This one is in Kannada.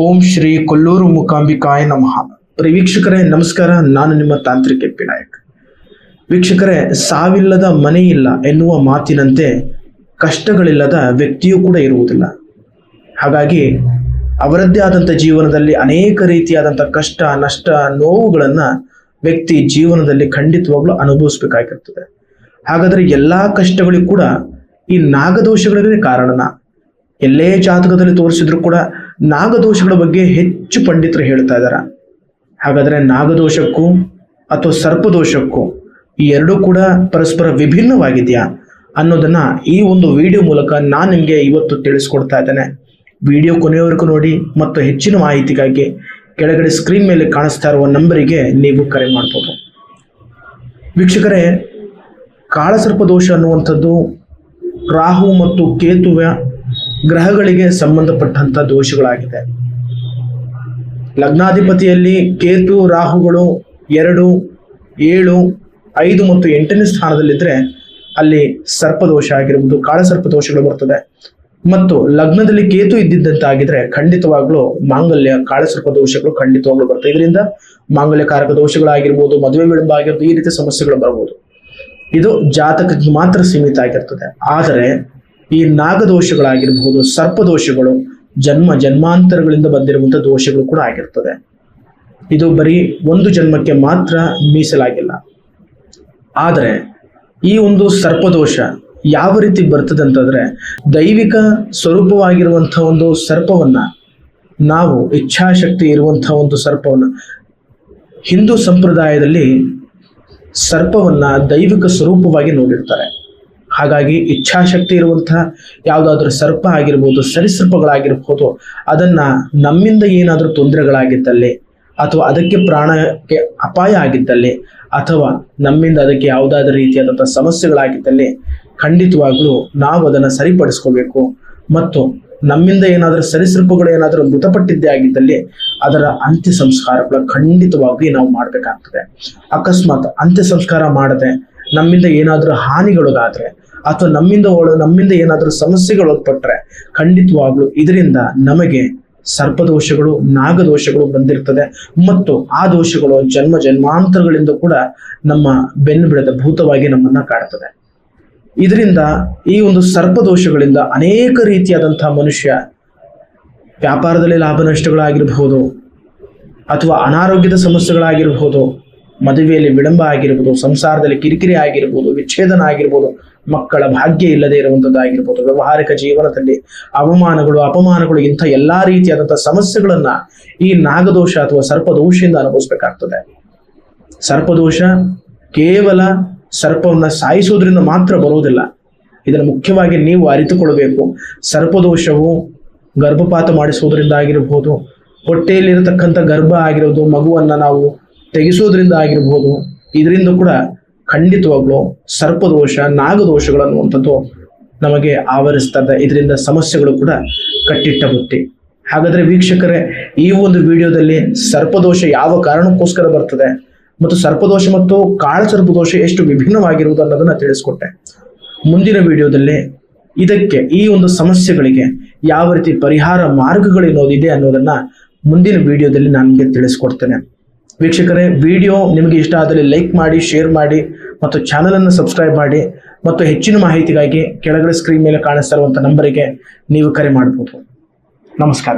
ಓಂ ಶ್ರೀ ಕೊಲ್ಲೂರು ಮೂಕಾಂಬಿಕಾಯ ನಮಃ. ವೀಕ್ಷಕರೇ ನಮಸ್ಕಾರ, ನಾನು ನಿಮ್ಮ ತಾಂತ್ರಿಕ ವಿನಾಯಕ್. ವೀಕ್ಷಕರೇ, ಸಾವಿಲ್ಲದ ಮನೆ ಇಲ್ಲ ಎನ್ನುವ ಮಾತಿನಂತೆ ಕಷ್ಟಗಳಿಲ್ಲದ ವ್ಯಕ್ತಿಯೂ ಕೂಡ ಇರುವುದಿಲ್ಲ. ಹಾಗಾಗಿ ಅವರದ್ದೇ ಆದಂಥ ಜೀವನದಲ್ಲಿ ಅನೇಕ ರೀತಿಯಾದಂಥ ಕಷ್ಟ, ನಷ್ಟ, ನೋವುಗಳನ್ನು ವ್ಯಕ್ತಿ ಜೀವನದಲ್ಲಿ ಖಂಡಿತವಾಗ್ಲೂ ಅನುಭವಿಸ್ಬೇಕಾಗಿರ್ತದೆ. ಹಾಗಾದರೆ ಎಲ್ಲಾ ಕಷ್ಟಗಳಿಗೂ ಕೂಡ ಈ ನಾಗದೋಷಗಳೇ ಕಾರಣನ? ಎಲ್ಲೇ ಜಾತಕದಲ್ಲಿ ತೋರಿಸಿದ್ರು ಕೂಡ ನಾಗದೋಷಗಳ ಬಗ್ಗೆ ಹೆಚ್ಚು ಪಂಡಿತರು ಹೇಳ್ತಾ ಇದ್ದಾರೆ. ಹಾಗಾದ್ರೆ ನಾಗದೋಷಕ್ಕೂ ಅಥವಾ ಸರ್ಪದೋಷಕ್ಕೂ ಈ ಎರಡೂ ಕೂಡ ಪರಸ್ಪರ ವಿಭಿನ್ನವಾಗಿದೆಯಾ ಅನ್ನೋದನ್ನ ಈ ಒಂದು ವಿಡಿಯೋ ಮೂಲಕ ನಾನು ನಿಮಗೆ ಇವತ್ತು ತಿಳಿಸ್ಕೊಡ್ತಾ ಇದ್ದೇನೆ. ವಿಡಿಯೋ ಕೊನೆಯವರೆಗೂ ನೋಡಿ ಮತ್ತು ಹೆಚ್ಚಿನ ಮಾಹಿತಿಗಾಗಿ ಕೆಳಗಡೆ ಸ್ಕ್ರೀನ್ ಮೇಲೆ ಕಾಣಿಸ್ತಾ ಇರುವ ನಂಬರಿಗೆ ನೀವು ಕರೆ ಮಾಡ್ಬೋದು. ವೀಕ್ಷಕರೇ, ಕಾಳಸರ್ಪದೋಷ ಅನ್ನುವಂಥದ್ದು ರಾಹು ಮತ್ತು ಕೇತುವ ಗ್ರಹಗಳಿಗೆ ಸಂಬಂಧಪಟ್ಟಂತ ದೋಷಗಳಾಗಿದೆ. ಲಗ್ನಾಧಿಪತಿಯಲ್ಲಿ ಕೇತು ರಾಹುಗಳು 2, 7, 5 ಮತ್ತು 8ನೇ ಸ್ಥಾನದಲ್ಲಿದ್ದರೆ ಅಲ್ಲಿ ಸರ್ಪದೋಷ ಆಗಿರ್ಬೋದು, ಕಾಳಸರ್ಪದೋಷಗಳು ಬರ್ತದೆ. ಮತ್ತು ಲಗ್ನದಲ್ಲಿ ಕೇತು ಇದ್ದಿದ್ದಂತಾಗಿದ್ರೆ ಖಂಡಿತವಾಗ್ಲೂ ಮಾಂಗಲ್ಯ ಕಾಳಸರ್ಪ ದೋಷಗಳು ಖಂಡಿತವಾಗ್ಲೂ ಬರ್ತದೆ. ಇದರಿಂದ ಮಾಂಗಲ್ಯಕಾರಕ ದೋಷಗಳಾಗಿರ್ಬೋದು, ಮದುವೆ ವಿಳಂಬ ಆಗಿರ್ಬೋದು, ಈ ರೀತಿ ಸಮಸ್ಯೆಗಳು ಬರ್ಬೋದು. ಇದು ಜಾತಕಕ್ಕೆ ಮಾತ್ರ ಸೀಮಿತ ಆಗಿರ್ತದೆ. ಆದರೆ ಈ ನಾಗದೋಷಗಳಾಗಿರ್ಬಹುದು, ಸರ್ಪದೋಷಗಳು ಜನ್ಮ ಜನ್ಮಾಂತರಗಳಿಂದ ಬಂದಿರುವಂತಹ ದೋಷಗಳು ಕೂಡ ಆಗಿರ್ತದೆ. ಇದು ಬರೀ ಒಂದು ಜನ್ಮಕ್ಕೆ ಮಾತ್ರ ಮೀಸಲಾಗಿಲ್ಲ. ಆದರೆ ಈ ಒಂದು ಸರ್ಪದೋಷ ಯಾವ ರೀತಿ ಬರ್ತದೆ ಅಂತಂದ್ರೆ, ದೈವಿಕ ಸ್ವರೂಪವಾಗಿರುವಂತಹ ಒಂದು ಸರ್ಪವನ್ನ, ನಾವು ಇಚ್ಛಾಶಕ್ತಿ ಇರುವಂತಹ ಒಂದು ಸರ್ಪವನ್ನ, ಹಿಂದೂ ಸಂಪ್ರದಾಯದಲ್ಲಿ ಸರ್ಪವನ್ನ ದೈವಿಕ ಸ್ವರೂಪವಾಗಿ ನೋಡಿರ್ತಾರೆ. ಹಾಗಾಗಿ ಇಚ್ಛಾಶಕ್ತಿ ಇರುವಂತಹ ಯಾವುದಾದ್ರೂ ಸರ್ಪ ಆಗಿರ್ಬೋದು, ಸರೀಸೃಪಗಳಾಗಿರ್ಬೋದು, ಅದನ್ನ ನಮ್ಮಿಂದ ಏನಾದರೂ ತೊಂದರೆಗಳಾಗಿದ್ದಲ್ಲಿ ಅಥವಾ ಅದಕ್ಕೆ ಪ್ರಾಣಕ್ಕೆ ಅಪಾಯ ಆಗಿದ್ದಲ್ಲಿ ಅಥವಾ ನಮ್ಮಿಂದ ಅದಕ್ಕೆ ಯಾವುದಾದ್ರೂ ರೀತಿಯಾದಂತಹ ಸಮಸ್ಯೆಗಳಾಗಿದ್ದಲ್ಲಿ ಖಂಡಿತವಾಗ್ಲೂ ನಾವು ಅದನ್ನು ಸರಿಪಡಿಸ್ಕೋಬೇಕು. ಮತ್ತು ನಮ್ಮಿಂದ ಏನಾದರೂ ಸರೀಸೃಪಗಳು ಏನಾದರೂ ಮೃತಪಟ್ಟಿದ್ದೇ ಆಗಿದ್ದಲ್ಲಿ ಅದರ ಅಂತ್ಯ ಸಂಸ್ಕಾರಗಳ ಖಂಡಿತವಾಗಿ ನಾವು ಮಾಡಬೇಕಾಗ್ತದೆ. ಅಕಸ್ಮಾತ್ ಅಂತ್ಯ ಸಂಸ್ಕಾರ ಮಾಡದೆ ನಮ್ಮಿಂದ ಏನಾದರೂ ಹಾನಿಗಳಾದ್ರೆ ಅಥವಾ ನಮ್ಮಿಂದ ಏನಾದರೂ ಸಮಸ್ಯೆಗಳು ಉತ್ಪಟ್ಟರೆ ಖಂಡಿತವಾಗ್ಲೂ ಇದರಿಂದ ನಮಗೆ ಸರ್ಪದೋಷಗಳು, ನಾಗದೋಷಗಳು ಬಂದಿರ್ತದೆ. ಮತ್ತು ಆ ದೋಷಗಳು ಜನ್ಮ ಜನ್ಮಾಂತರಗಳಿಂದ ಕೂಡ ನಮ್ಮ ಬೆನ್ನು ಬಿಡದ ಭೂತವಾಗಿ ನಮ್ಮನ್ನ ಕಾಡ್ತದೆ. ಇದರಿಂದ ಈ ಒಂದು ಸರ್ಪದೋಷಗಳಿಂದ ಅನೇಕ ರೀತಿಯಾದಂತಹ ಮನುಷ್ಯ ವ್ಯಾಪಾರದಲ್ಲಿ ಲಾಭ ನಷ್ಟಗಳಾಗಿರ್ಬಹುದು, ಅಥವಾ ಅನಾರೋಗ್ಯದ ಸಮಸ್ಯೆಗಳಾಗಿರ್ಬಹುದು, ಮದುವೆಯಲ್ಲಿ ವಿಳಂಬ ಆಗಿರ್ಬೋದು, ಸಂಸಾರದಲ್ಲಿ ಕಿರಿಕಿರಿ ಆಗಿರ್ಬೋದು, ವಿಚ್ಛೇದನ ಆಗಿರ್ಬೋದು, ಮಕ್ಕಳ ಭಾಗ್ಯ ಇಲ್ಲದೆ ಇರುವಂಥದ್ದಾಗಿರ್ಬೋದು, ವ್ಯಾವಹಾರಿಕ ಜೀವನದಲ್ಲಿ ಅವಮಾನಗಳು, ಅಪಮಾನಗಳು, ಇಂಥ ಎಲ್ಲಾ ರೀತಿಯಾದಂತಹ ಸಮಸ್ಯೆಗಳನ್ನ ಈ ನಾಗದೋಷ ಅಥವಾ ಸರ್ಪದೋಷದಿಂದ ಅನುಭವಿಸ್ಬೇಕಾಗ್ತದೆ. ಸರ್ಪದೋಷ ಕೇವಲ ಸರ್ಪವನ್ನ ಸಾಯಿಸೋದ್ರಿಂದ ಮಾತ್ರ ಬರುವುದಿಲ್ಲ. ಇದನ್ನು ಮುಖ್ಯವಾಗಿ ನೀವು ಅರಿತುಕೊಳ್ಬೇಕು. ಸರ್ಪದೋಷವು ಗರ್ಭಪಾತ ಮಾಡಿಸೋದ್ರಿಂದ ಆಗಿರ್ಬೋದು, ಹೊಟ್ಟೆಯಲ್ಲಿರತಕ್ಕಂಥ ಗರ್ಭ ಆಗಿರೋದು, ಮಗುವನ್ನ ನಾವು ತೆಗೆಸೋದ್ರಿಂದ ಆಗಿರ್ಬೋದು, ಇದರಿಂದ ಕೂಡ ಖಂಡಿತವಾಗ್ಲೂ ಸರ್ಪದೋಷ, ನಾಗದೋಷಗಳು ಅನ್ನುವಂಥದ್ದು ನಮಗೆ ಆವರಿಸ್ತದೆ. ಇದರಿಂದ ಸಮಸ್ಯೆಗಳು ಕೂಡ ಕಟ್ಟಿಟ್ಟ ಬುತ್ತಿ. ಹಾಗಾದ್ರೆ ವೀಕ್ಷಕರೇ, ಈ ಒಂದು ವಿಡಿಯೋದಲ್ಲಿ ಸರ್ಪದೋಷ ಯಾವ ಕಾರಣಕ್ಕೋಸ್ಕರ ಬರ್ತದೆ ಮತ್ತು ಸರ್ಪದೋಷ ಮತ್ತು ಕಾಳಸರ್ಪದೋಷ ಎಷ್ಟು ವಿಭಿನ್ನವಾಗಿರುವುದು ಅನ್ನೋದನ್ನ ತಿಳಿಸ್ಕೊಟ್ಟೆ. ಮುಂದಿನ ವಿಡಿಯೋದಲ್ಲಿ ಇದಕ್ಕೆ, ಈ ಒಂದು ಸಮಸ್ಯೆಗಳಿಗೆ ಯಾವ ರೀತಿ ಪರಿಹಾರ ಮಾರ್ಗಗಳೇನೋದಿದೆ ಅನ್ನೋದನ್ನ ಮುಂದಿನ ವಿಡಿಯೋದಲ್ಲಿ ನಾನು ನಿಮಗೆ ತಿಳಿಸ್ಕೊಡ್ತೇನೆ. ವೀಕ್ಷಕರೇ, ವಿಡಿಯೋ ನಿಮಗೆ ಇಷ್ಟ ಆದಲ್ಲಿ ಲೈಕ್ ಮಾಡಿ, ಶೇರ್ ಮಾಡಿ ಮತ್ತು ಚಾನಲ್ ಅನ್ನು ಸಬ್ಸ್ಕ್ರೈಬ್ ಮಾಡಿ. ಮತ್ತು ಹೆಚ್ಚಿನ ಮಾಹಿತಿಗಾಗಿ ಕೆಳಗಡೆ ಸ್ಕ್ರೀನ್ ಮೇಲೆ ಕಾಣಿಸ್ತಾ ಇರುವಂತಹ ನಂಬರಿಗೆ ನೀವು ಕರೆ ಮಾಡಬಹುದು. ನಮಸ್ಕಾರ.